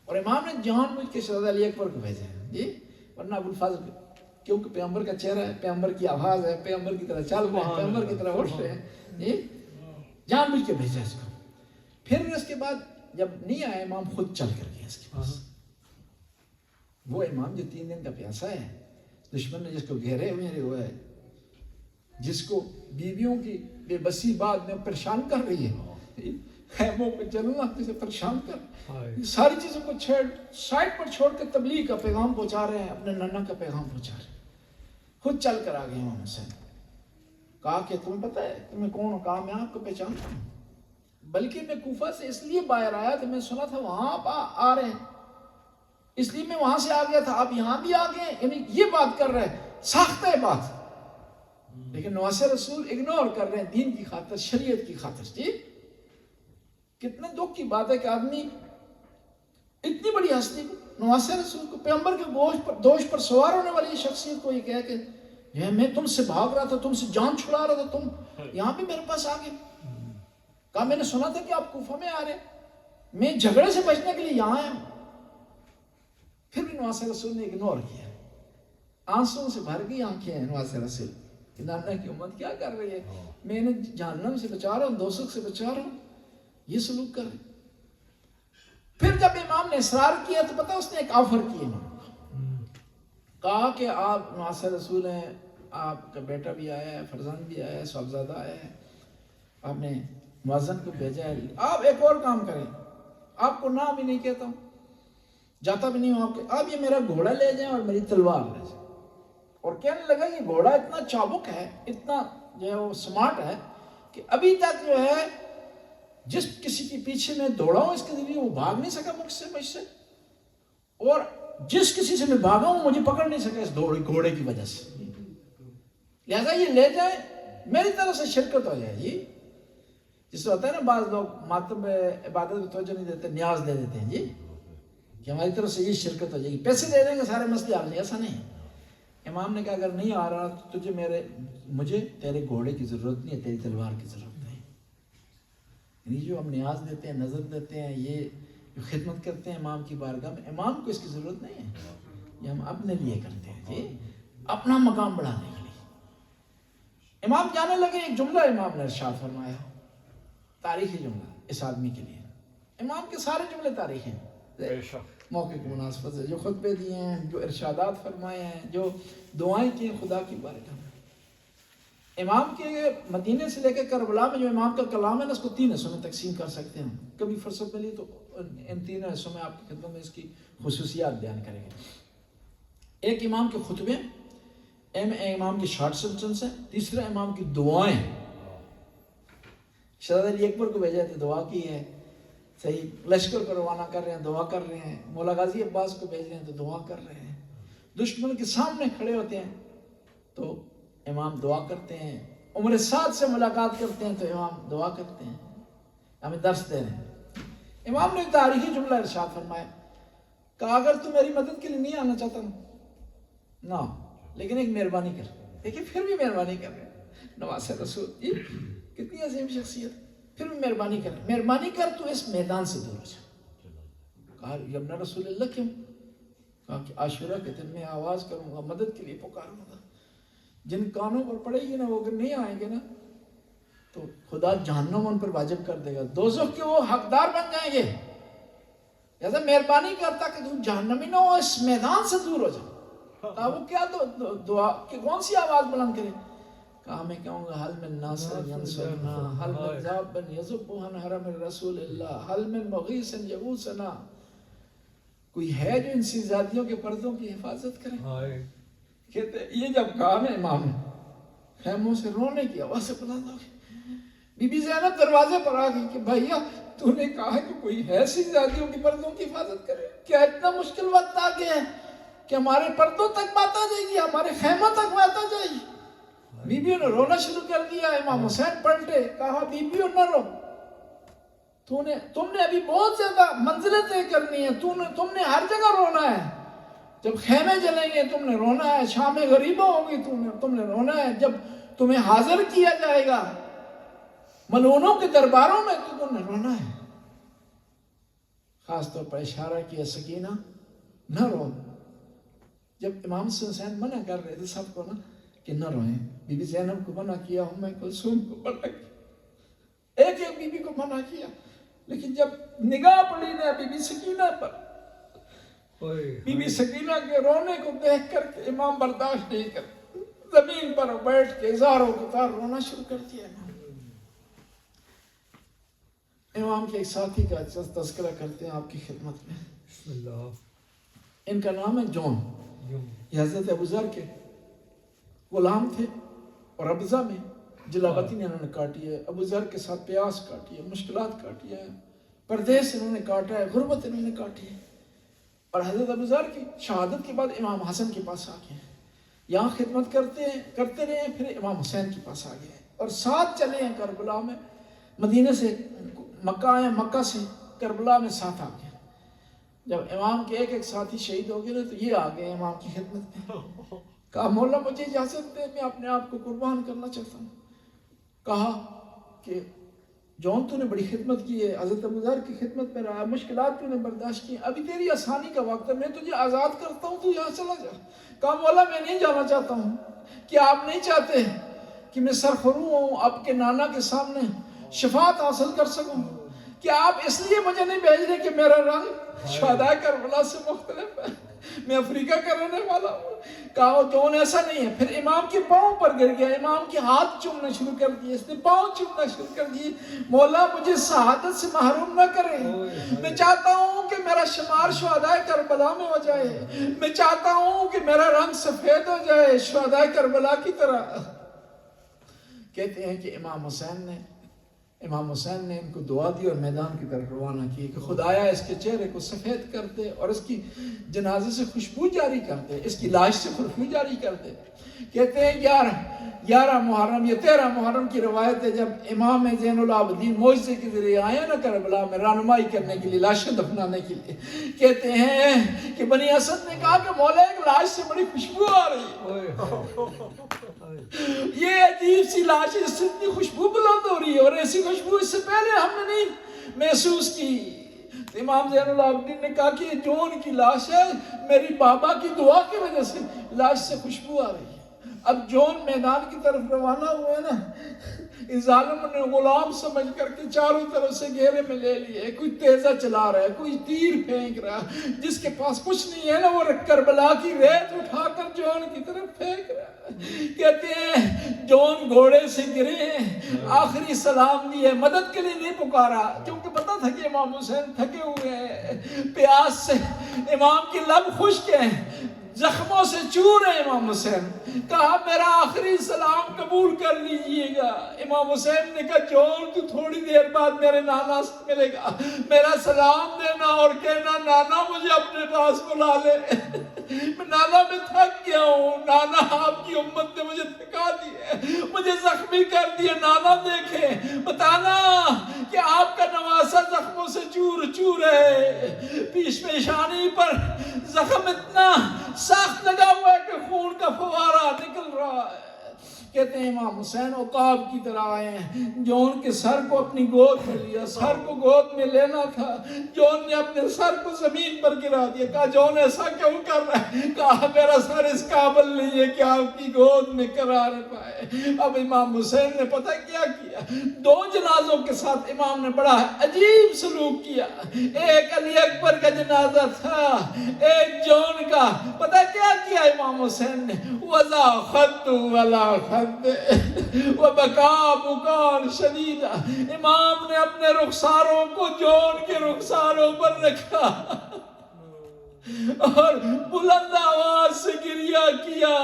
اور امام نے جان بوجھ کے شہزادہ علی اکبر کو بھیجا ہے. جی ورنہ ابو الفاضل کیونکہ پیغمبر کا چہرہ ہے، پیغمبر کی آواز ہے، پیغمبر کی طرح چل رہے ہیں، پیغمبر کی طرح اٹھ رہے ہیں. جی جان بوجھ کے بھیجا اس کو. پھر اس کے بعد جب نہیں آیا امام خود چل کر گیا اس کے پاس. وہ امام جو 3 دن کا پیاسا ہے، دشمن نے جس کو گھیرے ہوئے ہوا ہے، جس کو بیویوں کی بے بسی بعد میں پریشان کر رہی ہے، خیموں پہ چلنا جسے پریشان کر، ساری چیزوں کو سائڈ پر چھوڑ کے تبلیغ کا پیغام پہنچا رہے ہیں، اپنے نانا کا پیغام پہنچا رہے ہیں. خود چل کر آ گئے امام حسین. کہا کہ تمہیں پتہ ہے تمہیں کون ہو؟ کہا میں آپ کو پہچانتا ہوں، بلکہ میں کوفہ سے اس لیے باہر آیا تھا، میں سنا تھا وہاں آپ آ رہے ہیں، اس لیے میں وہاں سے آ گیا تھا، آپ یہاں بھی آ گئے، یعنی یہ بات کر رہے ہیں، ساختہ ہے بات، لیکن نواسہ رسول اگنور کر رہے ہیں دین کی خاطر، شریعت کی خاطر. جی کتنے دکھ کی بات ہے کہ آدمی اتنی بڑی ہستی کو، نواسہ رسول کو، پیغمبر کے دوش پر سوار ہونے والی شخصیت کو یہ کہے کہ میں تم سے بھاگ رہا تھا، تم سے جان چھڑا رہا تھا، تم یہاں بھی میرے پاس آ گئے. کہا میں نے سنا تھا کہ آپ کوفہ میں آ رہے ہیں، میں جھگڑے سے بچنے کے لیے یہاں آیا ہوں. پھر بھی نواسہ رسول نے اگنور کیا، آنسوں سے بھر گئی آنکھیں نواسہ رسول کہ نانا کی امت کیا کر رہی ہے، میں انہیں جہنم سے بچا رہا ہوں، دوزخ سے بچا رہا ہوں، یہ سلوک کر رہے. پھر جب امام نے اصرار کیا تو پتہ اس نے ایک آفر کی امام کو، کہا کہ آپ نواسہ رسول ہیں، آپ کا بیٹا بھی آیا ہے، فرزند بھی آیا ہے، صاحبزادہ آیا ہے، آپ نے مؤذن کو بھیجا ہے، آپ ایک اور کام کریں، آپ کو نہ بھی نہیں کہتا ہوں، جاتا بھی نہیں ہوں آپ کے، آپ یہ میرا گھوڑا لے جائیں اور میری تلوار لے جائیں. اور کہنے لگا یہ گھوڑا اتنا چابک ہے، اتنا جو ہے وہ سمارٹ ہے کہ ابھی تک جو ہے جس کسی کے پیچھے میں دوڑا ہوں اس کے ذریعے وہ بھاگ نہیں سکا مجھ سے، اور جس کسی سے میں بھاگا ہوں مجھے پکڑ نہیں سکا اس گھوڑے کی وجہ سے. لہذا یہ لے جائیں، میری طرف سے شرکت ہو جائے. جی جس سے ہوتا ہے نا بعض لوگ ماتم عبادت میں توجہ نہیں دیتے، نیاز دے دیتے ہیں جی کہ ہماری طرف سے یہ شرکت ہو جائے گی، پیسے دے دیں گے سارے مسئلے حل. ایسا نہیں. امام نے کہا اگر نہیں آ رہا تو مجھے تیرے گھوڑے کی ضرورت نہیں ہے، تیری تلوار کی ضرورت ہے. یعنی جو ہم نیاز دیتے ہیں، نظر دیتے ہیں، یہ جو خدمت کرتے ہیں امام کی بارگاہ میں، امام کو اس کی ضرورت نہیں ہے، یہ ہم اپنے لیے کرتے ہیں جی، اپنا مقام بڑھانے کے لیے. امام جانے لگے، ایک جملہ امام نے ارشاد فرمایا، تاریخی جملہ اس آدمی کے لیے. امام کے سارے جملے تاریخی ہیں، موقع کی مناسبت سے جو خطبے دیے ہیں، جو ارشادات فرمائے ہیں، جو دعائیں کی ہیں خدا کی بارگاہ میں. امام کے مدینے سے لے کے کربلا میں جو امام کا کلام ہے نا، اس کو 3 حصوں میں تقسیم کر سکتے ہیں. کبھی فرصت ملی تو ان 3 حصوں میں آپ کی خدمت میں اس کی خصوصیات بیان کریں گے. ایک امام کے خطبے، امام کی شارٹ سینٹنس ہے، تیسرا امام کی دعائیں. شہزادہ علی اکبر کو بھیجا تو دعا کی ہے، صحیح لشکر کو روانہ کر رہے ہیں دعا کر رہے ہیں، مولا غازی عباس کو بھیج رہے ہیں تو دعا کر رہے ہیں، دشمن کے سامنے کھڑے ہوتے ہیں تو امام دعا کرتے ہیں، عمر سعد سے ملاقات کرتے ہیں تو امام دعا کرتے ہیں، ہمیں درس دے رہے ہیں. امام نے تاریخی جملہ ارشاد فرمایا، کہا اگر تو میری مدد کے لیے نہیں آنا چاہتا نہ، لیکن ایک مہربانی کر. دیکھیں پھر بھی مہربانی کر رہے ہیں نواسہ رسول جی، کتنی عظیم شخصیت، پھر بھی مہربانی کر، مہربانی کر تو اس میدان سے دور ہو جا. کہا یمنا رسول اللہ کیوں؟ کہا کہ عاشورہ کے دن میں آواز کروں گا، مدد کے لیے پکاروں گا، جن کانوں پر پڑے گی نا وہ اگر نہیں آئیں گے نا تو خدا جہنم ان پر واجب کر دے گا، دوزخ کے وہ حقدار بن جائیں گے. لہذا مہربانی کرتا کہ تم جہنمی نہ ہو، اس میدان سے دور ہو جاؤ. کہا وہ کیا دعا کہ کون سی آواز بلند کرے؟ کہا میں کہوں گا حل من ناصر ینصرنا، حل من ذاب یذب عن حرم رسول اللہ، حل من مغیث یغوثنا. کوئی ہے جو ان شہزادیوں کے پردوں کی حفاظت کرے؟ کہتے یہ جب کہا نا امام نے، خیموں سے رونے کی آواز سے بلند ہو گئی. بی بی زینب دروازے پر آ گئی کہ بھائیا تو نے کہا کہ کوئی ہے شہزادیوں کی پردوں کی حفاظت کرے، کیا اتنا مشکل وقت آ گیا ہے کہ ہمارے پردوں تک بات آ جائے گی، ہمارے خیموں تک بات آ جائے گی؟ بیویوں نے رونا شروع کر دیا. امام حسین پلٹے، کہا بیویوں نہ رو، تم نے ابھی بہت زیادہ منزلیں طے کرنی ہے، تم نے ہر جگہ رونا ہے. جب خیمے جلیں گے تم نے رونا ہے، شام غریبوں ہوگی تم نے رونا ہے، جب تمہیں حاضر کیا جائے گا ملعونوں کے درباروں میں تو تم نے رونا ہے. خاص طور پر اشارہ کیا سکینہ نہ رو. جب امام حسین منع کر رہے تھے سب کو نا کہ نہ روئیں، بی بی زینب کو منع کیا، ام کلثوم کو منع کیا، ایک ایک بی بی کو منع کیا، لیکن جب نگاہ پڑی نا بی بی سکینہ پر، بی بی سکینہ کے رونے کو دیکھ کر کے امام برداشت نہیں کر، زمین پر بیٹھ کے ہزاروں قطار رونا شروع کر دیا. امام کے ایک ساتھی کا تذکرہ کرتے ہیں آپ کی خدمت میں. بسم اللہ. ان کا نام ہے جون. یہ حضرت ابوذر کے غلام تھے اور ابزہ میں جلاوطی نے انہوں نے کاٹی ہے، ابو ذر کے ساتھ پیاس کاٹی ہے، مشکلات کاٹی ہے، پردیس انہوں نے کاٹا ہے، غربت انہوں نے کاٹی ہے، اور حضرت ابو ذر کی شہادت کے بعد امام حسن کے پاس آ گئے ہیں، یہاں خدمت کرتے رہے ہیں، پھر امام حسین کے پاس آ گئے ہیں، اور ساتھ چلے ہیں کربلا میں، مدینہ سے مکہ آئے، مکہ سے کربلا میں ساتھ آ گئے۔ جب امام کے ایک ساتھی شہید ہو گئے تو یہ آ گئے امام کی خدمت میں، کہا مولا مجھے اجازت دے، میں اپنے آپ کو قربان کرنا چاہتا ہوں۔ کہا کہ جون تو نے بڑی خدمت کی ہے، حضرت ابو ذر کی خدمت میں رہا، مشکلات تو نے برداشت کی، ابھی تیری آسانی کا وقت ہے، میں تجھے آزاد کرتا ہوں، تو یہاں چلا جا۔ کہا مولا میں نہیں جانا چاہتا ہوں، کیا آپ نہیں چاہتے کہ میں سرخرو ہوں، آپ کے نانا کے سامنے شفاعت حاصل کر سکوں؟ کیا آپ اس لیے مجھے نہیں بھیج رہے کہ میرا رنگ شہداء کربلا سے مختلف ہے، میں افریقہ کا رہنے والا ہوں؟ کہا جون ایسا نہیں ہے۔ پھر امام کے پاؤں پر گر گیا، امام کے ہاتھ چومنا شروع کر دیے، اس نے پاؤں چومنا شروع کر دیے، مولا مجھے شہادت سے محروم نہ کرے، میں چاہتا ہوں کہ میرا شمار شہداء کربلا میں ہو جائے، میں چاہتا ہوں کہ میرا رنگ سفید ہو جائے شہداء کربلا کی طرح۔ کہتے ہیں کہ امام حسین نے ان کو دعا دی اور میدان کی طرف روانہ کی کہ خدایا اس کے چہرے کو سفید کر دے اور اس کی جنازے سے خوشبو جاری کر دے، اس کی لاش سے خوشبو جاری کر دے۔ کہتے ہیں 11 محرم یا 13 محرم کی روایت ہے، جب امام زین العابدین معجزے کے ذریعے آئے نا کربلا میں رہنمائی کرنے کے لیے، لاشیں دفنانے کے لیے، کہتے ہیں کہ بنی اسد نے کہا کہ مولا ایک لاش سے بڑی خوشبو آ رہی ہے، یہ عجیب سی لاش، اس سے اتنی خوشبو بلند ہو رہی ہے، اور ایسی خوشبو اس سے پہلے ہم نے نہیں محسوس کی۔ امام زین العابدین نے کہا کہ یہ جون کی لاش ہے، میری بابا کی دعا کی وجہ سے لاش سے خوشبو آ رہی ہے۔ اب جون میدان کی طرف روانہ ہوئے نا، اس ظالم نے غلام سمجھ کر کے چاروں طرف سے گھیرے میں لے لیے، کوئی تیزہ چلا رہا ہے، کوئی تیر پھینک رہا ہے، جس کے پاس کچھ نہیں ہے نا وہ کربلا کی ریت اٹھا کر جون کی طرف پھینک رہا ہے۔ کہتے ہیں جون گھوڑے سے گرے ہیں، آخری سلام دیے، مدد کے لیے نہیں پکارا کیونکہ پتا تھا کہ امام حسین تھکے ہوئے ہیں، پیاس سے امام کی لب خشک ہیں، زخموں سے چور ہے امام حسین۔ کہا میرا آخری سلام قبول کر لیجئے گا۔ امام حسین نے کہا جون تو تھوڑی دیر بعد میرے نانا سے ملے گا، میرا سلام دینا اور کہنا نانا مجھے اپنے پاس بلا لے، میں نانا میں تھک گیا ہوں، نانا آپ کی امت نے مجھے تھکا دی، مجھے زخمی کر دیے، نانا دیکھیں، بتانا کہ آپ کا نواسہ زخموں سے چور چور ہے، پیشانی پر زخم اتنا سخت لگا ہوا ہے کہ خون کا فوارہ نکل رہا ہے۔ کہتے ہیں امام حسین عقاب کی طرح آئے ہیں، جون کے سر کو اپنی گود میں لیا، سر کو گود میں لینا تھا، جون نے اپنے سر کو زمین پر گرا دیا، کہا جون ایسا کیوں کر رہا ہے؟ کہا میرا سر اس قابل نہیں ہے کہ آپ کی گود میں قرار پائے۔ اب امام حسین نے پتہ کیا کیا، 2 جنازوں کے ساتھ امام نے بڑا عجیب سلوک کیا، ایک علی اکبر کا جنازہ تھا، ایک جون کا، پتہ کیا کیا امام حسین نے؟ وَذَا خَدُّ وَلَا خَدُّ وَبَكَا بُكَاءً شَدِيدًا، امام نے اپنے رخساروں کو جون کے رخساروں پر رکھا اور بلند آواز سے گریہ کیا۔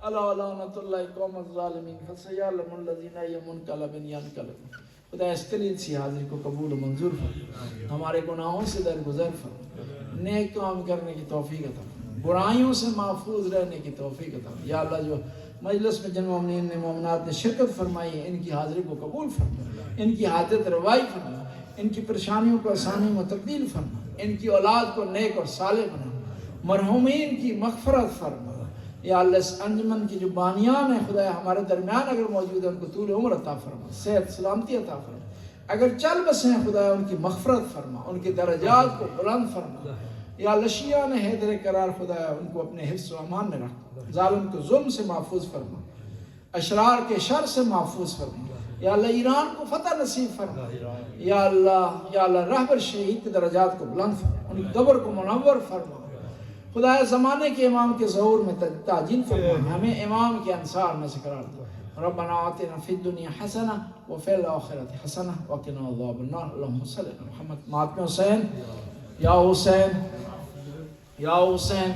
الا لعنۃ اللہ قوم الظالمین فسیعلم الذین ینقلبون ینقلبون۔ خدا اس قلیل سی حاضری کو قبول و منظور فرما، ہمارے گناہوں سے درگزر فرما، نیک کام کرنے کی توفیق عطا فرما، برائیوں سے محفوظ رہنے کی توفیق عطا فرما۔ یا اللہ جو مجلس میں جن مومنین نے مومنات نے شرکت فرمائی ہے، ان کی حاضری کو قبول فرما، ان کی حاجت روائی فرما، ان کی پریشانیوں کو آسانیوں میں تبدیل فرما، ان کی اولاد کو نیک اور صالح بنا، مرحومین کی مغفرت فرما۔ یا اللہ اس انجمن کی جو بانیان ہیں خدا ہمارے درمیان اگر موجود ہیں، ان کو طول عمر عطا فرما، صحت سلامتی عطا فرما، اگر چل بسے ہیں خدا ان کی مغفرت فرما، ان کے درجات کو بلند فرما۔ یا اللہ شیعہ نے حیدر قرار خدا ان کو اپنے حفظ و امان میں رکھ، ظالم کو ظلم سے محفوظ فرما، اشرار کے شر سے محفوظ فرما۔ یا اللہ ایران کو فتح نصیب فرما۔ یا اللہ رہبر شہید کے درجات کو بلند فرما، ان کی قبر کو منور فرما۔ خدا زمانے کے امام کے ظہور میں تعجیل فرما، ہمیں امام کے انصار میں سے قرار دے۔ ربنا آتنا فی الدنیا حسنہ وفی الآخرۃ حسنہ وقنا عذاب النار۔ اللہم صلی علی محمد۔ ماتم حسین، یا حسین، یا حسین۔